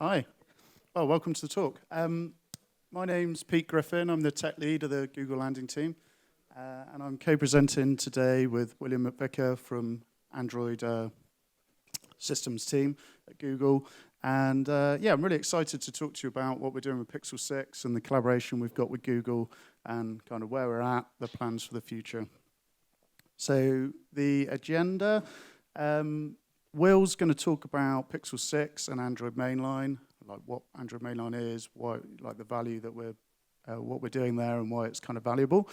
Hi. Well, welcome to the talk. My name's Pete Griffin. I'm the tech lead of the Google landing team. And I'm co-presenting today with William McVicker from Android systems team at Google. And yeah, I'm really excited to talk to you about what we're doing with Pixel 6 and the collaboration we've got with Google and kind of where we're at, the plans for the future. So the agenda, Will's going to talk about Pixel 6 and Android Mainline, like what Android Mainline is, why, like the value that what we're doing there and why it's kind of valuable.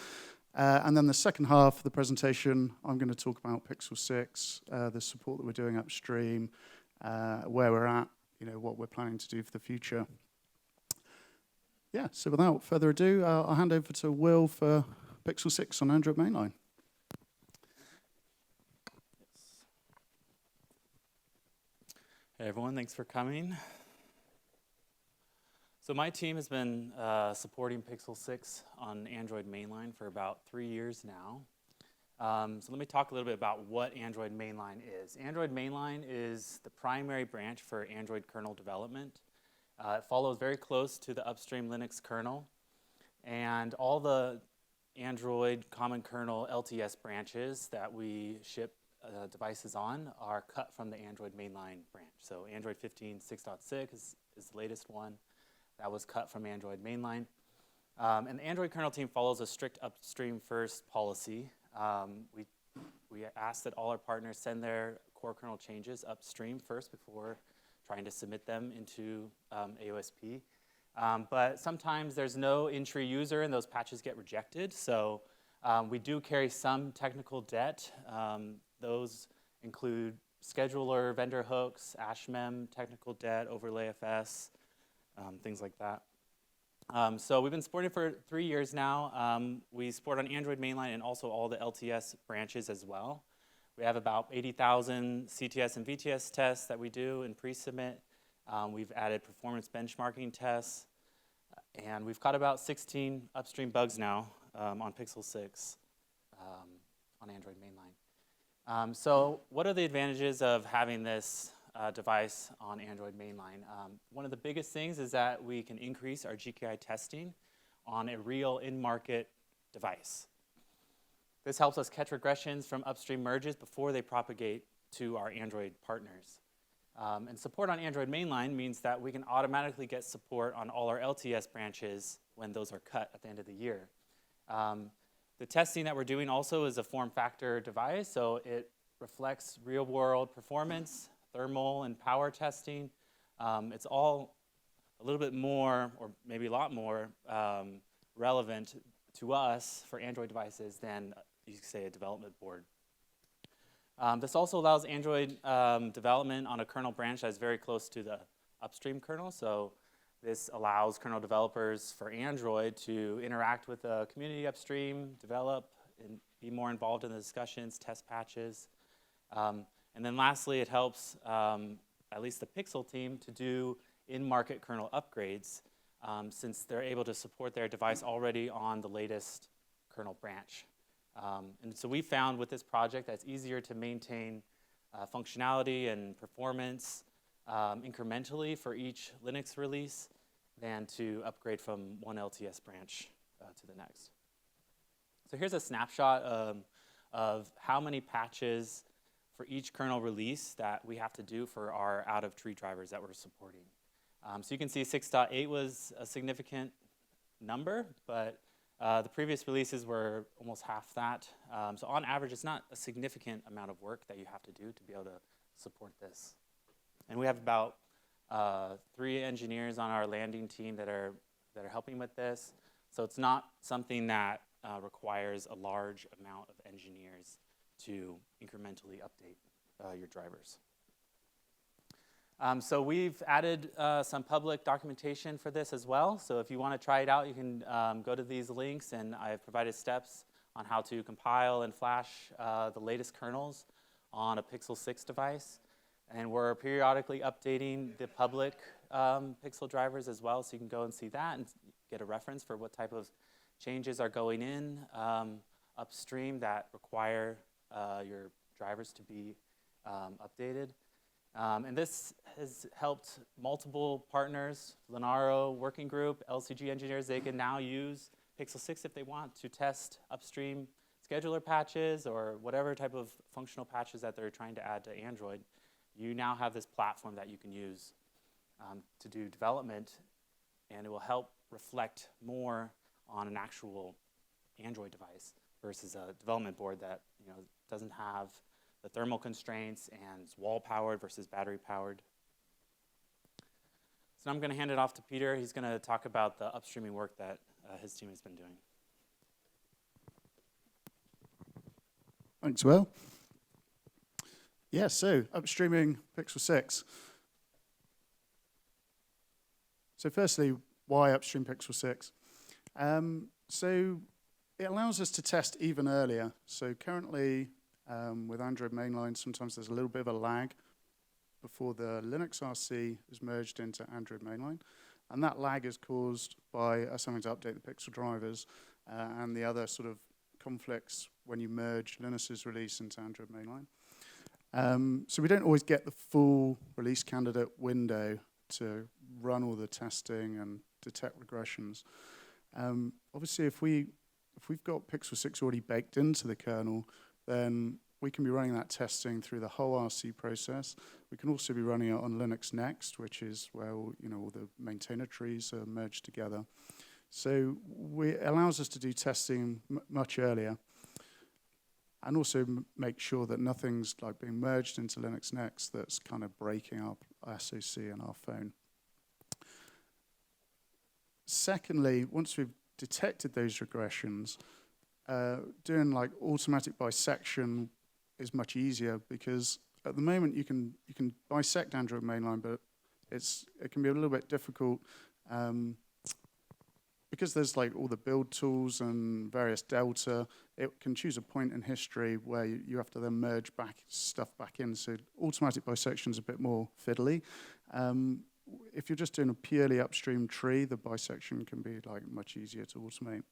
And then the second half of the presentation, I'm going to talk about Pixel 6, the support that we're doing upstream, where we're at, what we're planning to do for the future. Yeah, so without further ado, I'll hand over to Will for Pixel 6 on Android Mainline. Hey everyone, thanks for coming. So my team has been supporting Pixel 6 on Android Mainline for about 3 years now. So let me talk a little bit about what Android Mainline is. Android Mainline is the primary branch for Android kernel development. It follows very close to the upstream Linux kernel, and all the Android common kernel LTS branches that we ship devices on are cut from the Android Mainline branch. So Android 15 6.6 is the latest one that was cut from Android Mainline. And the Android kernel team follows a strict upstream first policy. We ask that all our partners send their core kernel changes upstream first before trying to submit them into AOSP. But sometimes there's no entry user and those patches get rejected. So we do carry some technical debt. Those include scheduler, vendor hooks, AshMem, technical debt, overlay FS, things like that. So we've been supporting for 3 years now. We support on Android Mainline and also all the LTS branches as well. We have about 80,000 CTS and VTS tests that we do in pre-submit. We've added performance benchmarking tests. And we've caught about 16 upstream bugs now on Pixel 6 on Android Mainline. So what are the advantages of having this device on Android Mainline? One of the biggest things is that we can increase our GKI testing on a real in-market device. This helps us catch regressions from upstream merges before they propagate to our Android partners. And support on Android Mainline means that we can automatically get support on all our LTS branches when those are cut at the end of the year. The testing that we're doing also is a form factor device, so it reflects real-world performance, thermal and power testing. It's all a little bit more, or maybe a lot more, relevant to us for Android devices than, you could say, a development board. This also allows Android development on a kernel branch that's very close to the upstream kernel. So this allows kernel developers for Android to interact with the community upstream, develop, and be more involved in the discussions, test patches. And then lastly, it helps at least the Pixel team to do in-market kernel upgrades since they're able to support their device already on the latest kernel branch. And so we found with this project that it's easier to maintain functionality and performance incrementally for each Linux release than to upgrade from one LTS branch to the next. So here's a snapshot of how many patches for each kernel release that we have to do for our out-of-tree drivers that we're supporting. So you can see 6.8 was a significant number, but the previous releases were almost half that. So on average, it's not a significant amount of work that you have to do to be able to support this. And we have about 3 engineers on our landing team that are helping with this. So it's not something that requires a large amount of engineers to incrementally update your drivers. So we've added some public documentation for this as well. So if you want to try it out, you can go to these links, and I've provided steps on how to compile and flash the latest kernels on a Pixel 6 device. And we're periodically updating the public Pixel drivers as well, so you can go and see that and get a reference for what type of changes are going in upstream that require your drivers to be updated. And this has helped multiple partners, Linaro working group, LCG engineers. They can now use Pixel 6 if they want to test upstream scheduler patches or whatever type of functional patches that they're trying to add to Android. You now have this platform that you can use to do development, and it will help reflect more on an actual Android device versus a development board that doesn't have the thermal constraints and is wall powered versus battery powered. So now I'm going to hand it off to Peter. He's going to talk about the upstreaming work that his team has been doing. Thanks, Will. Yeah, so upstreaming Pixel 6. So firstly, why upstream Pixel 6? So it allows us to test even earlier. So currently, with Android mainline, sometimes there's a little bit of a lag before the Linux RC is merged into Android mainline. And that lag is caused by us having to update the Pixel drivers and the other sort of conflicts when you merge Linus's release into Android mainline. So we don't always get the full release candidate window to run all the testing and detect regressions. Obviously, if we've got Pixel 6 already baked into the kernel, then we can be running that testing through the whole RC process. We can also be running it on Linux Next, which is where all the maintainer trees are merged together. So it allows us to do testing much earlier, and also make sure that nothing's like being merged into Linux Next that's kind of breaking our SoC and our phone. Secondly, once we've detected those regressions, doing like automatic bisection is much easier, because at the moment you can bisect Android mainline, but it can be a little bit difficult because there's like all the build tools and various delta. It can choose a point in history where you have to then merge stuff back in. So automatic bisection is a bit more fiddly. If you're just doing a purely upstream tree, the bisection can be like much easier to automate.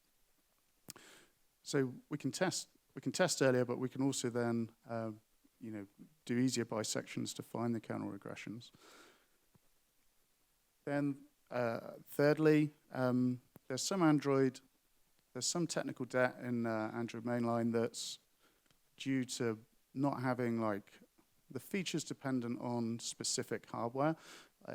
So we can test earlier, but we can also then do easier bisections to find the kernel regressions. Then thirdly, there's some technical debt in Android mainline that's due to not having like the features dependent on specific hardware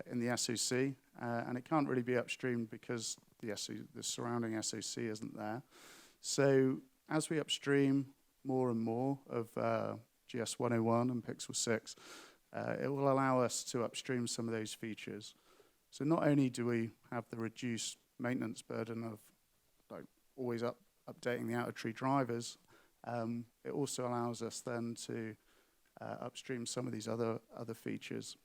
in the SoC, and it can't really be upstreamed because the surrounding SoC isn't there. So as we upstream more and more of GS101 and Pixel 6, it will allow us to upstream some of those features. So not only do we have the reduced maintenance burden of like always updating the outer tree drivers, it also allows us then to upstream some of these other features.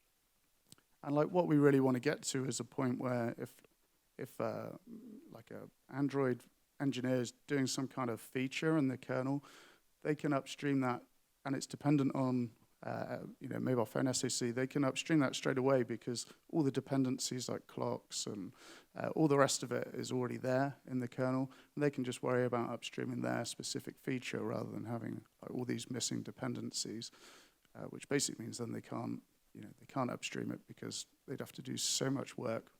And like what we really want to get to is a point where if like a Android engineer is doing some kind of feature in the kernel, they can upstream that, and it's dependent on mobile phone SoC. They can upstream that straight away because all the dependencies like clocks and all the rest of it is already there in the kernel, and they can just worry about upstreaming their specific feature rather than having like, all these missing dependencies, which basically means then they can't upstream it because they'd have to do so much work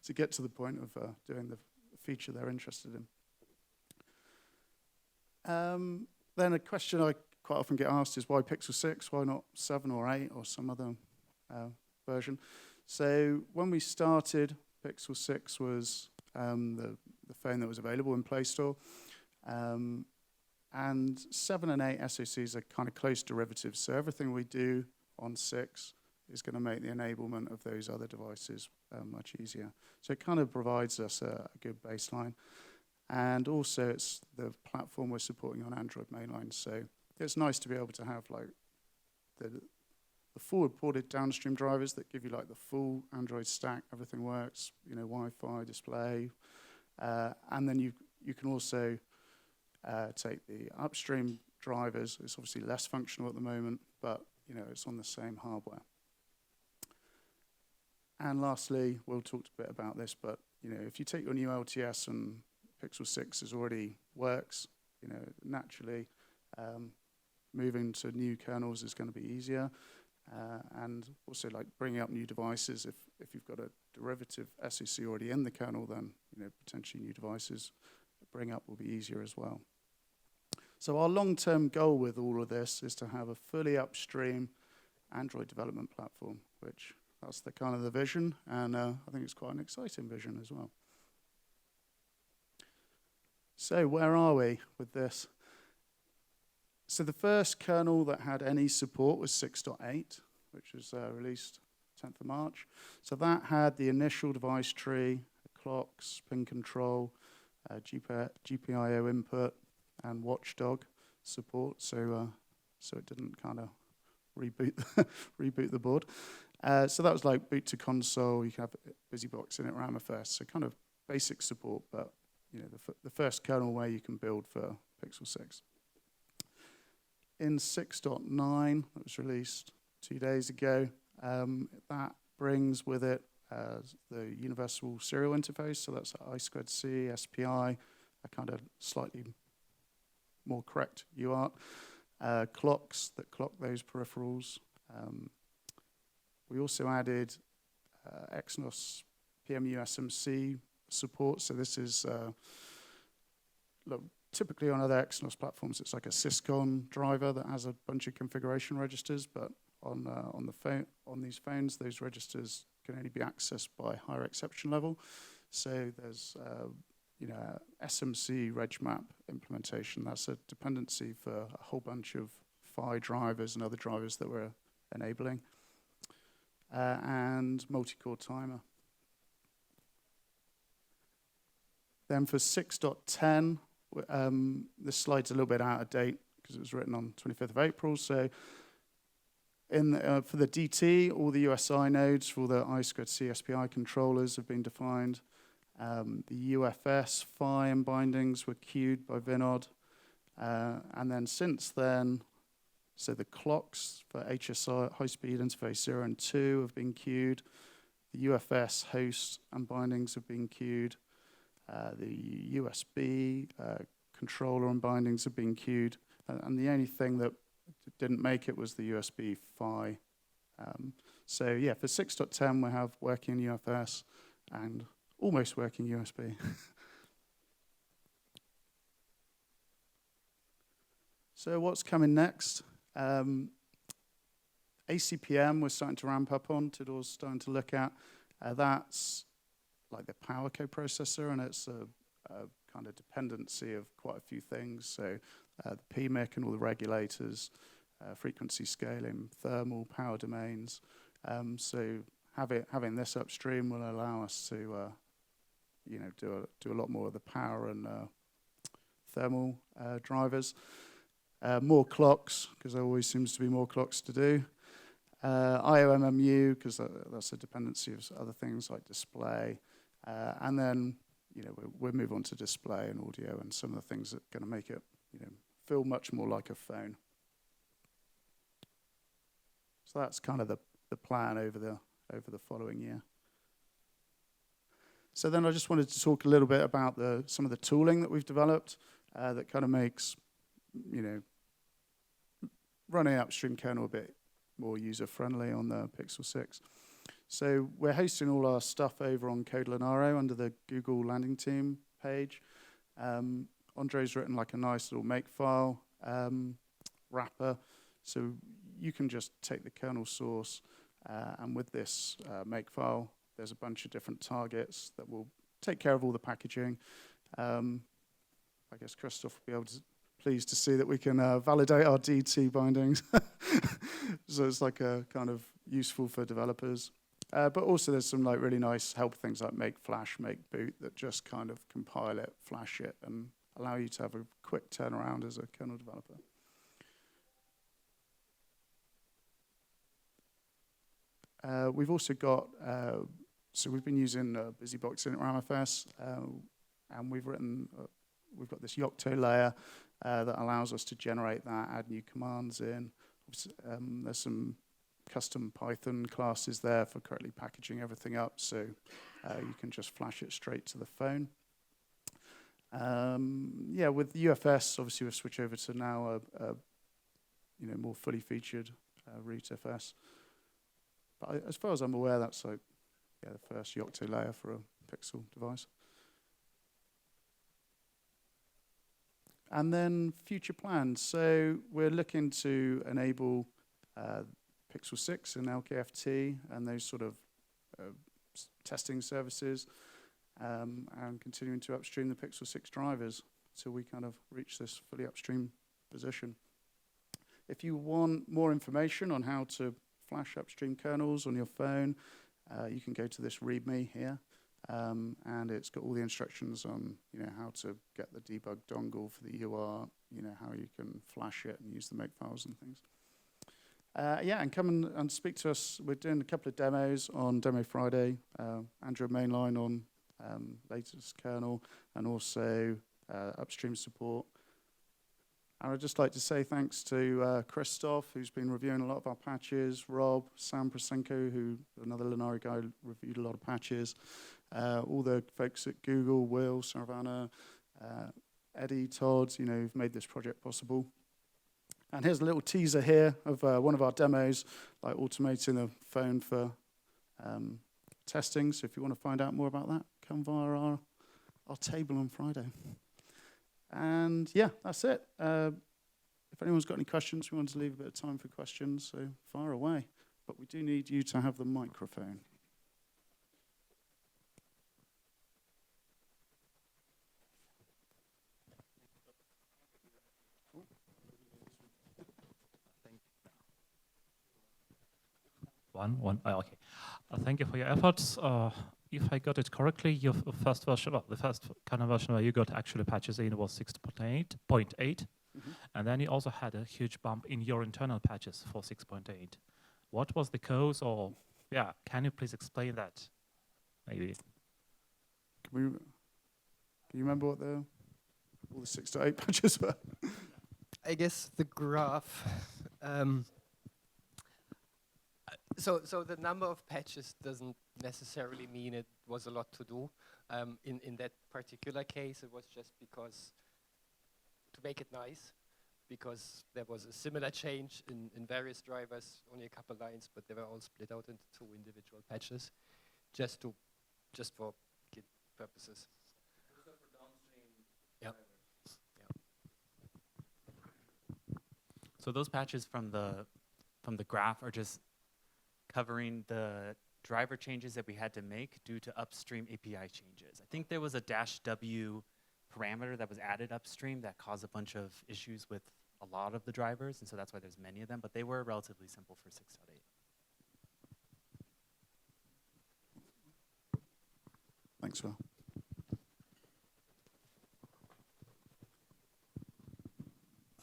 to get to the point of doing the feature they're interested in. Then a question I quite often get asked is why Pixel 6? Why not 7 or 8 or some other version? So when we started, Pixel 6 was the phone that was available in Play Store. And 7 and 8 SoCs are kind of close derivatives. So everything we do on 6 is going to make the enablement of those other devices much easier. So it kind of provides us a good baseline. And also it's the platform we're supporting on Android mainline. So it's nice to be able to have like the forward-ported downstream drivers that give you like the full Android stack. Everything works, Wi-Fi, display. And then you can also take the upstream drivers. It's obviously less functional at the moment, but it's on the same hardware. And lastly, we'll talk a bit about this, but if you take your new LTS and Pixel 6 already works, naturally moving to new kernels is going to be easier. and also like bringing up new devices. If you've got a derivative SoC already in the kernel, then potentially new devices bring up will be easier as well. So our long-term goal with all of this is to have a fully upstream Android development platform, which that's the kind of the vision, and I think it's quite an exciting vision as well. So where are we with this? So the first kernel that had any support was 6.8, which was released 10th of March. So that had the initial device tree, clocks, pin control, GPIO input, and watchdog support. So it didn't kind of reboot the board. So that was like boot to console. You can have BusyBox in it, Ramifest. So kind of basic support, but the first kernel where you can build for Pixel 6. In 6.9, that was released 2 days ago, that brings with it the universal serial interface. So that's I2C, SPI, a kind of slightly more correct UART. Clocks that clock those peripherals. We also added Exynos PMU SMC support. So this is typically on other Exynos platforms, it's like a Syscon driver that has a bunch of configuration registers, but on these phones, those registers can only be accessed by higher exception level. So there's SMC RegMap implementation. That's a dependency for a whole bunch of PHY drivers and other drivers that we're enabling. And multi-core timer. Then for 6.10, this slide's a little bit out of date because it was written on 25th of April. So for the DT, all the USI nodes for all the I2C SPI controllers have been defined. The UFS PHY and bindings were queued by Vinod. And then since then, so the clocks for HSI, high-speed interface 0 and 2 have been queued. The UFS hosts and bindings have been queued. The USB controller and bindings have been queued. And the only thing that didn't make it was the USB PHY. So yeah, for 6.10 we have working UFS and almost working USB. So what's coming next? ACPM we're starting to ramp up on. Tudor's starting to look at. That's like the power coprocessor, and it's a kind of dependency of quite a few things. So the PMIC and all the regulators, frequency scaling, thermal, power domains. So having this upstream will allow us to do a lot more of the power and thermal drivers. More clocks, because there always seems to be more clocks to do. IOMMU, because that's a dependency of other things like display. And then, we'll move on to display and audio and some of the things that are going to make it, feel much more like a phone. So that's kind of the plan over the following year. So then I just wanted to talk a little bit about some of the tooling that we've developed that kind of makes, running upstream kernel a bit more user-friendly on the Pixel 6. So we're hosting all our stuff over on Code Linaro under the Google landing team page. Andre's written like a nice little makefile wrapper. So you can just take the kernel source, and with this makefile, there's a bunch of different targets that will take care of all the packaging. I guess Christoph will be able to pleased to see that we can validate our DT bindings. So it's like a kind of useful for developers. But also there's some like really nice help things like make flash, make boot that just kind of compile it, flash it, and allow you to have a quick turnaround as a kernel developer. We've also got, so we've been using BusyBox in Ramifest, and we've got this Yocto layer that allows us to generate that, add new commands in. There's some custom Python classes there for correctly packaging everything up, so you can just flash it straight to the phone. With UFS, obviously we'll switch over to now a more fully featured rootfs. But as far as I'm aware, that's like the first Yocto layer for a Pixel device. And then future plans. So we're looking to enable Pixel 6 and LKFT and those sort of testing services, and continuing to upstream the Pixel 6 drivers till we kind of reach this fully upstream position. If you want more information on how to flash upstream kernels on your phone, you can go to this README here, and it's got all the instructions on how to get the debug dongle for the UART, how you can flash it and use the makefiles and things. And come and speak to us. We're doing a couple of demos on Demo Friday, Android mainline on latest kernel, and also upstream support. And I'd just like to say thanks to Christoph, who's been reviewing a lot of our patches, Rob, Sam Prasenko, who another Linaro guy, reviewed a lot of patches, all the folks at Google, Will, Saravana, Eddie, Todd, who've made this project possible. And here's a little teaser here of one of our demos, like automating the phone for testing. So if you want to find out more about that, come via our table on Friday. And yeah, that's it. If anyone's got any questions, we want to leave a bit of time for questions, so fire away. But we do need you to have the microphone. Okay. Thank you for your efforts. If I got it correctly, your first version, the first kind of version where you got actually patches in was 6.8, and then you also had a huge bump in your internal patches for 6.8. What was the cause, or can you please explain that? Maybe. Can you remember what all the 6 to 8 patches were? I guess the graph. So the number of patches doesn't necessarily mean it was a lot to do. In that particular case, it was just because, to make it nice, because there was a similar change in various drivers, only a couple lines, but they were all split out into 2 individual patches, just for Git purposes. For downstream drivers. So those patches from the graph are just covering the driver changes that we had to make due to upstream API changes. I think there was a -w parameter that was added upstream that caused a bunch of issues with a lot of the drivers, and so that's why there's many of them, but they were relatively simple for 6.8. Thanks, Will.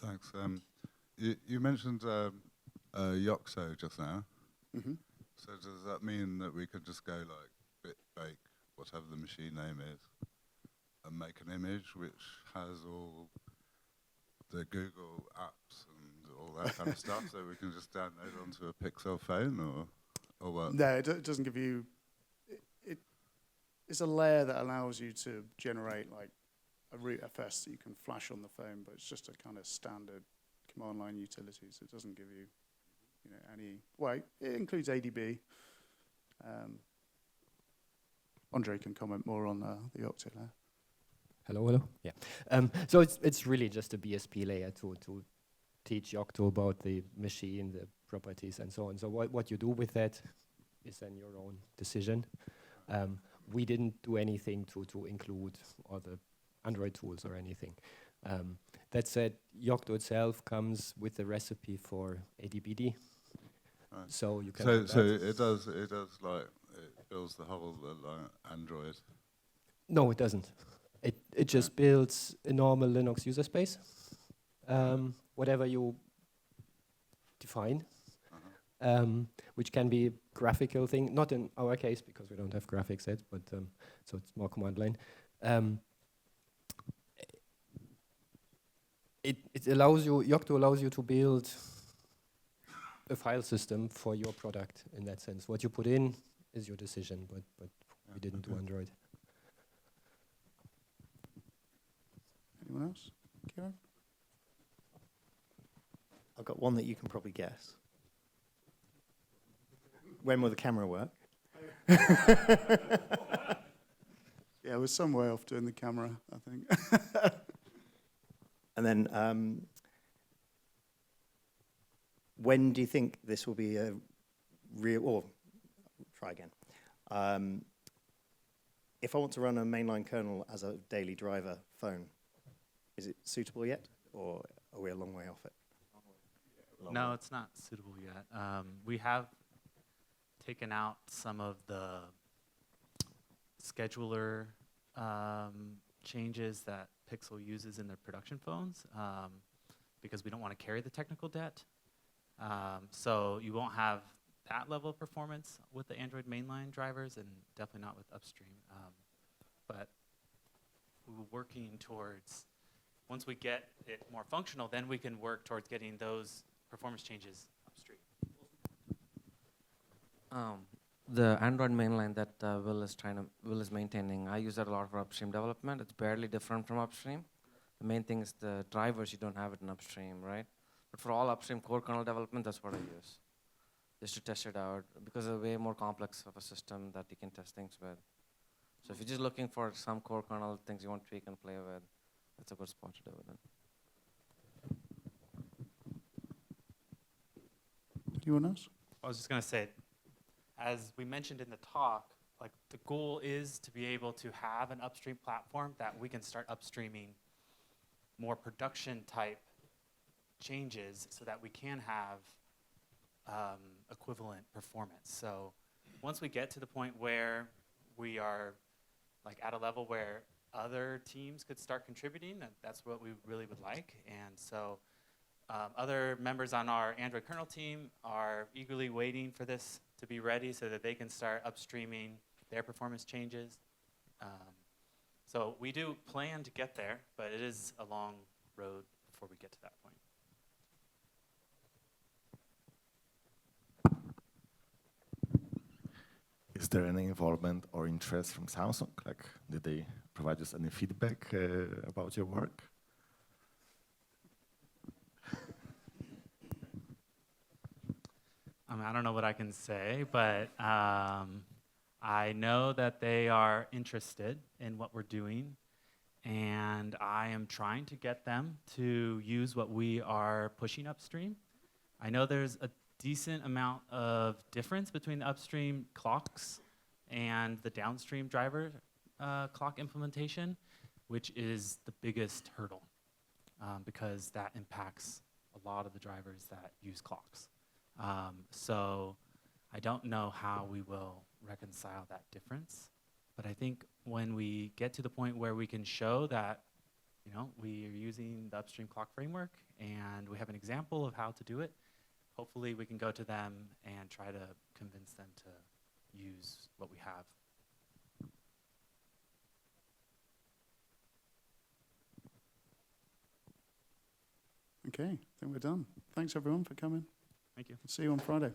Thanks. You mentioned Yocto just now. Mm-hmm. So does that mean that we could just go like bit bake, whatever the machine name is, and make an image which has all the Google apps and all that kind of stuff, so we can just download onto a Pixel phone, or what? No, it doesn't give you. It's a layer that allows you to generate like a rootfs that you can flash on the phone, but it's just a kind of standard command line utility, so it doesn't give you any. Well, it includes ADB. Andre can comment more on the Yocto layer. Hello. Yeah. So it's really just a BSP layer to teach Yocto about the machine, the properties, and so on. So what you do with that is then your own decision. We didn't do anything to include all the Android tools or anything. That said, Yocto itself comes with a recipe for ADBD. Right. So you can. So it does like it builds the whole Android. No, it doesn't. It just builds a normal Linux user space, whatever you define, which can be graphical thing. Not in our case because we don't have graphics yet, but so it's more command line. It allows you. Yocto allows you to build a file system for your product in that sense. What you put in is your decision, but we didn't do Android. Anyone else? Kieran? I've got one that you can probably guess. when will the camera work? Yeah, we're some way off doing the camera, I think. And then, when do you think this will be a real, or try again. If I want to run a mainline kernel as a daily driver phone, is it suitable yet, or are we a long way off it? No, it's not suitable yet. We have taken out some of the scheduler changes that Pixel uses in their production phones because we don't want to carry the technical debt. So you won't have that level of performance with the Android mainline drivers, and definitely not with upstream. But we're working towards, once we get it more functional, then we can work towards getting those performance changes upstream. The Android mainline that Will is maintaining, I use that a lot for upstream development. It's barely different from upstream. The main thing is the drivers, you don't have it in upstream, right? But for all upstream core kernel development, that's what I use, just to test it out, because it's a way more complex of a system that you can test things with. So if you're just looking for some core kernel things you want to tweak and play with, that's a good spot to do it in. Anyone else? I was just going to say, as we mentioned in the talk, like the goal is to be able to have an upstream platform that we can start upstreaming more production type changes so that we can have equivalent performance. So once we get to the point where we are like at a level where other teams could start contributing, that's what we really would like. And so other members on our Android kernel team are eagerly waiting for this to be ready so that they can start upstreaming their performance changes. So we do plan to get there, but it is a long road before we get to that point. Is there any involvement or interest from Samsung? Like, did they provide us any feedback about your work? I don't know what I can say, but I know that they are interested in what we're doing, and I am trying to get them to use what we are pushing upstream. I know there's a decent amount of difference between the upstream clocks and the downstream driver clock implementation, which is the biggest hurdle because that impacts a lot of the drivers that use clocks. So I don't know how we will reconcile that difference, but I think when we get to the point where we can show that, you know, we are using the upstream clock framework and we have an example of how to do it, hopefully we can go to them and try to convince them to use what we have. Okay, I think we're done. Thanks everyone for coming. Thank you. See you on Friday.